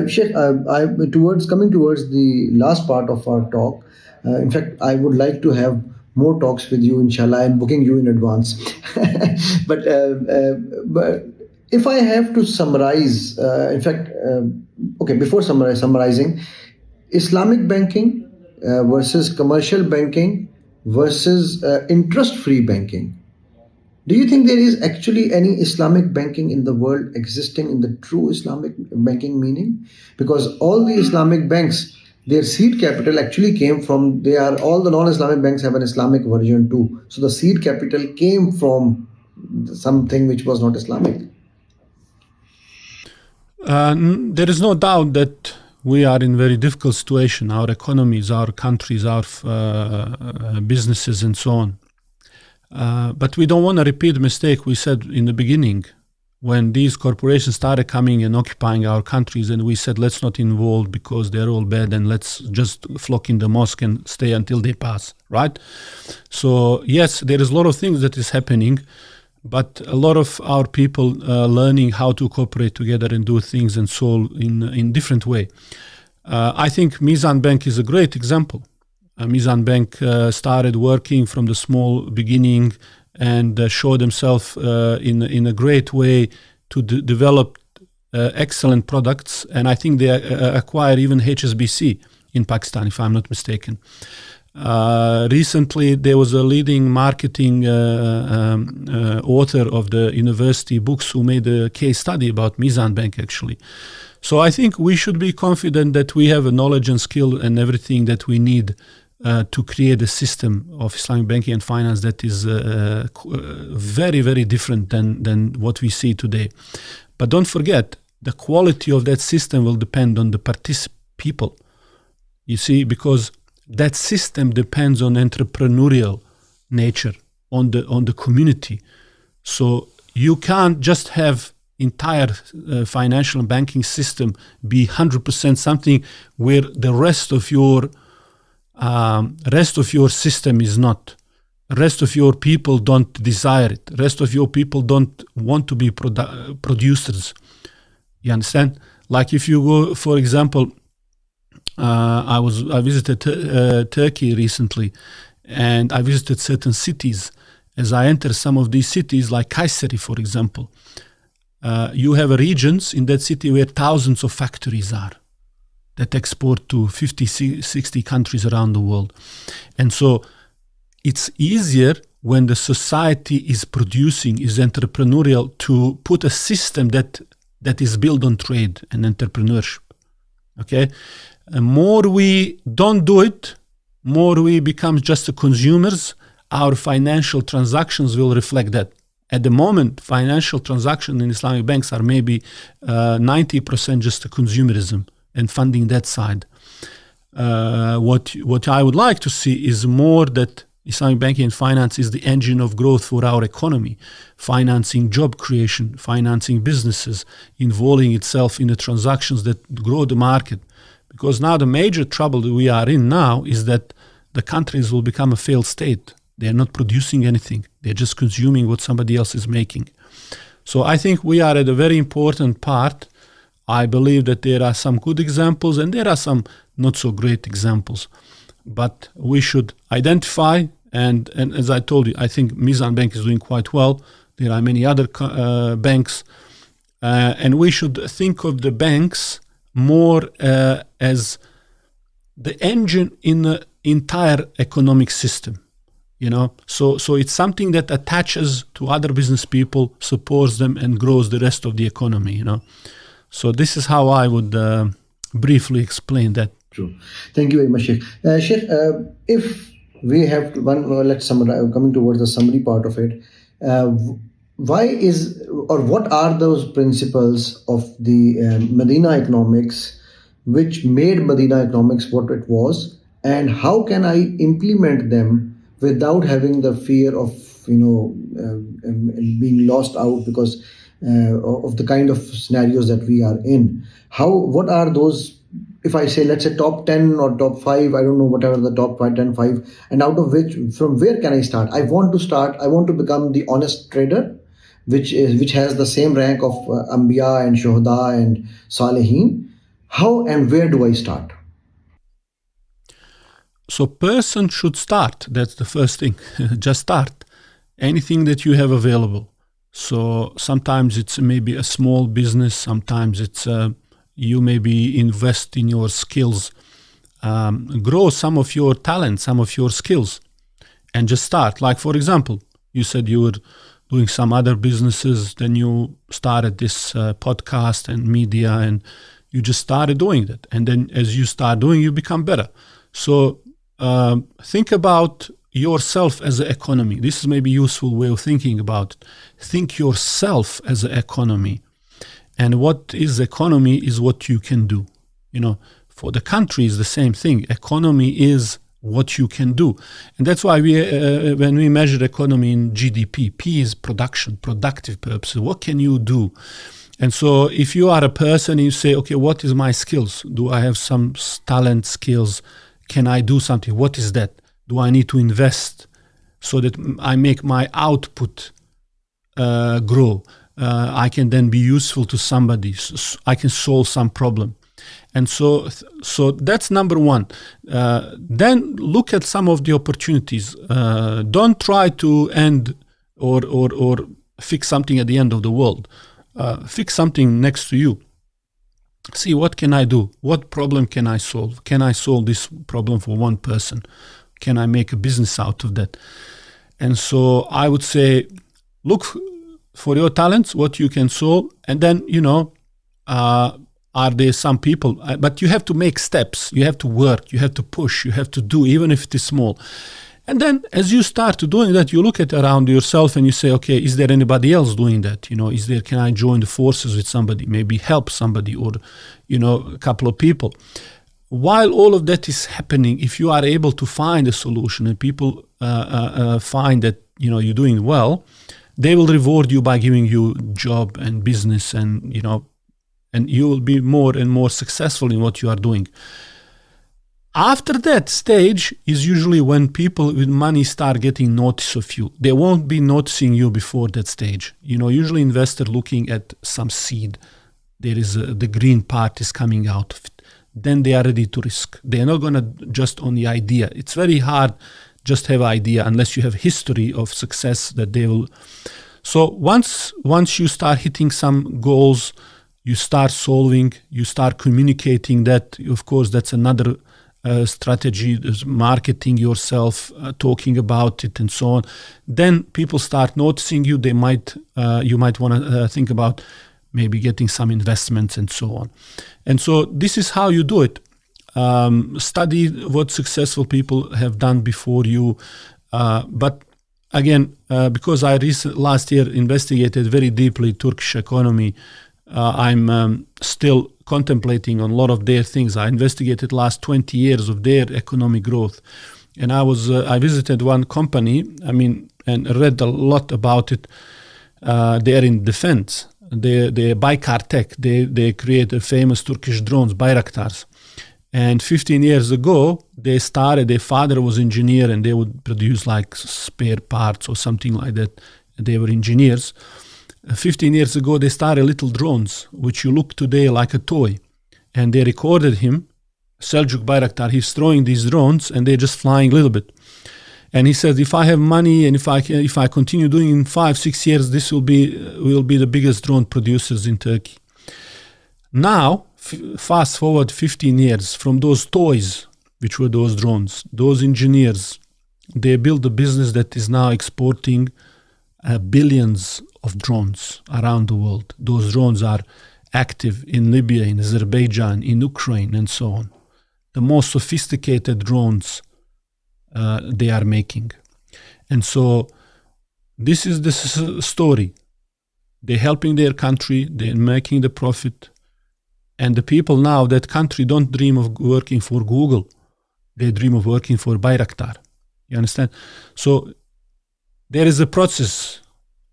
Sheikh, coming towards the last part of our talk. In fact, I would like to have more talks with you, inshallah. I'm booking you in advance. but but if I have to summarize, in fact, okay, before summarizing, Islamic banking versus commercial banking versus interest-free banking. Do you think there is actually any Islamic banking in the world existing in the true Islamic banking meaning? Because all the Islamic banks, their seed capital actually came from, they are, all the non-Islamic banks have an Islamic version too. So the seed capital came from something which was not Islamic. There is no doubt that we are in a very difficult situation. Our economies, our countries, our businesses and so on. But we don't want to repeat the mistake we said in the beginning when these corporations started coming and occupying our countries, and we said, let's not involve because they're all bad and let's just flock in the mosque and stay until they pass, right? So yes, there is a lot of things that is happening, but a lot of our people learning how to cooperate together and do things and solve in different way. I think Mizan Bank is a great example. Mizan Bank started working from the small beginning and showed themselves in a great way to develop excellent products. And I think they acquired even HSBC in Pakistan, if I'm not mistaken. Recently, there was a leading marketing author of the university books who made a case study about Mizan Bank, actually. So I think we should be confident that we have a knowledge and skill and everything that we need to create a system of Islamic banking and finance that is very, very different than what we see today. But don't forget, the quality of that system will depend on the people. You see, because that system depends on entrepreneurial nature, on the community. So you can't just have entire financial banking system be 100% something where the rest of your system is not. Rest of your people don't desire it. Rest of your people don't want to be producers. You understand? Like if you go, for example, I visited Turkey recently, and I visited certain cities. As I enter some of these cities, like Kayseri, for example, you have regions in that city where thousands of factories are that export to 50, 60 countries around the world. And so it's easier when the society is producing, is entrepreneurial, to put a system that is built on trade and entrepreneurship. Okay? The more we don't do it, more we become just the consumers. Our financial transactions will reflect that. At the moment, financial transactions in Islamic banks are maybe 90% just a consumerism and funding that side. What I would like to see is more that Islamic banking and finance is the engine of growth for our economy, financing job creation, financing businesses, involving itself in the transactions that grow the market. Because now the major trouble that we are in now is that the countries will become a failed state. They're not producing anything. They're just consuming what somebody else is making. So I think we are at a very important part. I believe that there are some good examples and there are some not so great examples. But we should identify, and as I told you, I think Mizan Bank is doing quite well. There are many other banks. And we should think of the banks more as the engine in the entire economic system. So it's something that attaches to other business people, supports them, and grows the rest of the economy. So this is how I would briefly explain that. True. Thank you very much, Sheikh. Sheikh, if we have let's summarize, coming towards the summary part of it, what are those principles of the Medina economics which made Medina economics what it was, and how can I implement them without having the fear of being lost out because of the kind of scenarios that we are in? What are those, if I say, let's say top 10 or top 5, I don't know, whatever the top 10, 5, and out of which, from where can I start? I want to become the honest trader, which has the same rank of Anbiya and Shuhada and Salihin. How and where do I start? So person should start. That's the first thing. Just start. Anything that you have available. So sometimes it's maybe a small business. Sometimes it's you maybe invest in your skills, grow some of your talent, some of your skills, and just start. Like for example, you said you were doing some other businesses, then you started this podcast and media, and you just started doing that. And then as you start doing, you become better. So think about yourself as an economy. This is maybe a useful way of thinking about it. Think yourself as an economy. And what is economy is what you can do. For the country is the same thing. Economy is what you can do. And that's why when we measure economy in GDP, P is production, productive purposes. What can you do? And so if you are a person and you say, okay, what is my skills? Do I have some talent, skills? Can I do something? What is that? Do I need to invest so that I make my output grow? I can then be useful to somebody. I can solve some problem. And so that's number one. Then look at some of the opportunities. Don't try to end or fix something at the end of the world. Fix something next to you. See, what can I do? What problem can I solve? Can I solve this problem for one person? Can I make a business out of that? And so I would say, look for your talents, what you can solve, and then, are there some people, but you have to make steps, you have to work, you have to push, you have to do, even if it is small. And then as you start doing that, you look at around yourself and you say, okay, is there anybody else doing that? Can I join the forces with somebody, maybe help somebody, or, a couple of people? While all of that is happening, if you are able to find a solution and people find that, you're doing well, they will reward you by giving you job and business, and, and you will be more and more successful in what you are doing. After that stage is usually when people with money start getting notice of you. They won't be noticing you before that stage. Usually investor looking at some seed. There is the green part is coming out of it. Then they are ready to risk. They are not going to just on the idea. It's very hard just have idea unless you have history of success that they will. So once you start hitting some goals, you start solving, you start communicating that. Of course, that's another strategy, is marketing yourself, talking about it, and so on. Then people start noticing you. You might want to think about maybe getting some investments and so on. And so this is how you do it. Study what successful people have done before you. But again, because I last year investigated very deeply Turkish economy, I'm still contemplating on a lot of their things. I investigated last 20 years of their economic growth. And I visited one company, and read a lot about it. They're in defense. They Baykar Tech. They create a famous Turkish drones, Bayraktars. And 15 years ago, their father was engineer, and they would produce like spare parts or something like that. They were engineers. 15 years ago, they started little drones, which you look today like a toy. And they recorded him, Seljuk Bayraktar, he's throwing these drones, and they're just flying a little bit. And he says, if I have money and if I continue doing in 5-6 years, this will be the biggest drone producers in Turkey. Now, fast forward 15 years from those toys, which were those drones, those engineers, they built a business that is now exporting billions of drones around the world. Those drones are active in Libya, in Azerbaijan, in Ukraine, and so on. The most sophisticated drones they are making. And so this is the story. They're helping their country, they're making the profit. And the people now, that country, don't dream of working for Google. They dream of working for Bayraktar. You understand? So there is a process.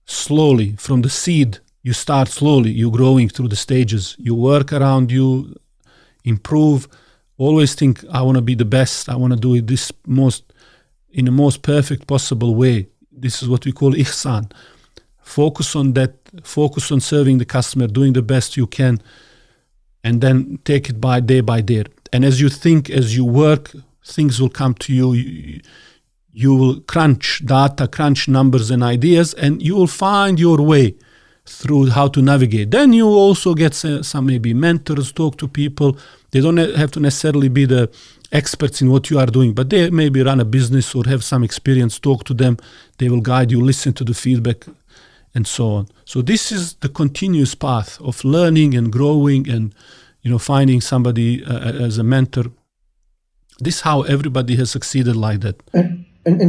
Slowly, from the seed, you start slowly, you're growing through the stages. You work around, you improve, always think, I want to be the best, I want to do it in the most perfect possible way. This is what we call ihsan. Focus on that, focus on serving the customer, doing the best you can. and then take it by day. And as you think, as you work, things will come to you. You will crunch data, crunch numbers and ideas, and you will find your way through how to navigate. Then you also get some maybe mentors, talk to people. They don't have to necessarily be the experts in what you are doing, but they maybe run a business or have some experience. Talk to them. They will guide you, listen to the feedback, and so on. So this is the continuous path of learning and growing and, finding somebody as a mentor. This is how everybody has succeeded like that. And